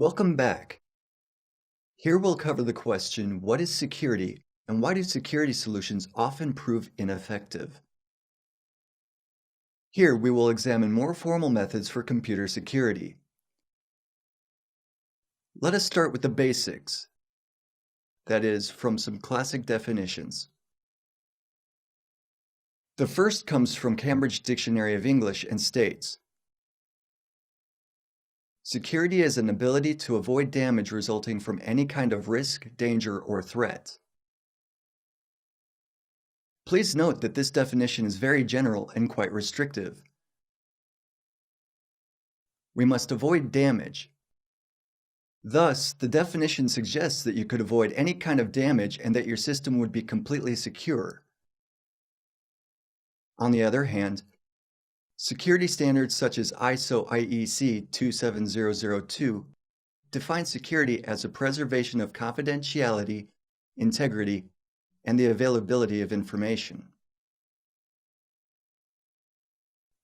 Welcome back. Here we'll cover the question, what is security and why do security solutions often prove ineffective? Here we will examine more formal methods for computer security. Let us start with the basics, that is, from some classic definitions. The first comes from Cambridge Dictionary of English and states, security is an ability to avoid damage resulting from any kind of risk, danger, or threat. Please note that this definition is very general and quite restrictive. We must avoid damage. Thus, the definition suggests that you could avoid any kind of damage and that your system would be completely secure. On the other hand, security standards such as ISO IEC 27002 define security as a preservation of confidentiality, integrity, and the availability of information.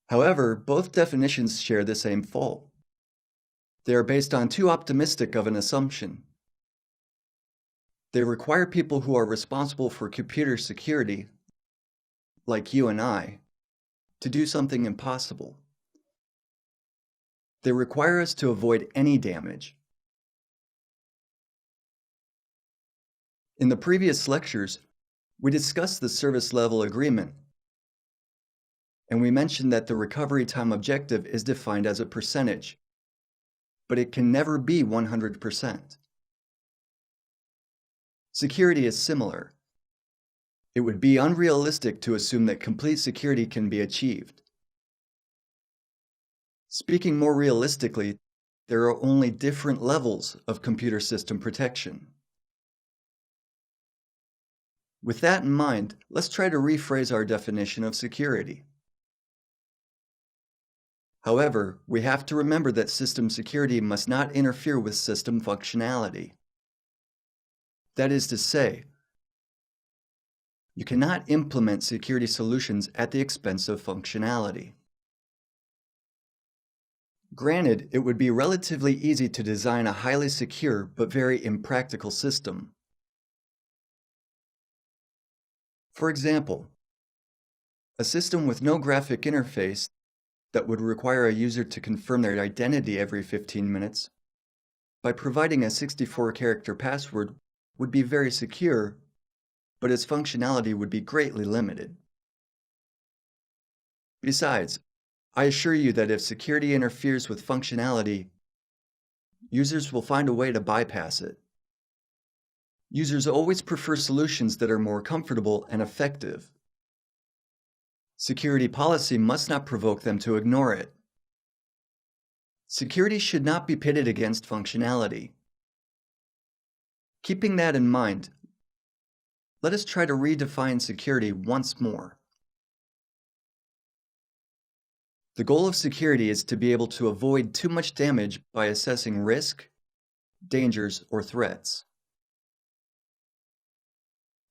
However, both definitions share the same fault. They are based on too optimistic of an assumption. They require people who are responsible for computer security, like you and I, to do something impossible. They require us to avoid any damage. In the previous lectures, we discussed the service level agreement, and we mentioned that the recovery time objective is defined as a percentage, but it can never be 100%. Security is similar. It would be unrealistic to assume that complete security can be achieved. Speaking more realistically, there are only different levels of computer system protection. With that in mind, let's try to rephrase our definition of security. However, we have to remember that system security must not interfere with system functionality. That is to say, you cannot implement security solutions at the expense of functionality. Granted, it would be relatively easy to design a highly secure but very impractical system. For example, a system with no graphic interface that would require a user to confirm their identity every 15 minutes by providing a 64-character password would be very secure, but its functionality would be greatly limited. Besides, I assure you that if security interferes with functionality, users will find a way to bypass it. Users always prefer solutions that are more comfortable and effective. Security policy must not provoke them to ignore it. Security should not be pitted against functionality. Keeping that in mind, let us try to redefine security once more. The goal of security is to be able to avoid too much damage by assessing risk, dangers, or threats.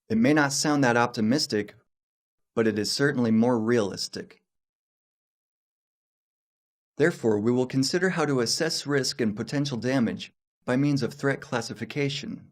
It may not sound that optimistic, but it is certainly more realistic. Therefore, we will consider how to assess risk and potential damage by means of threat classification.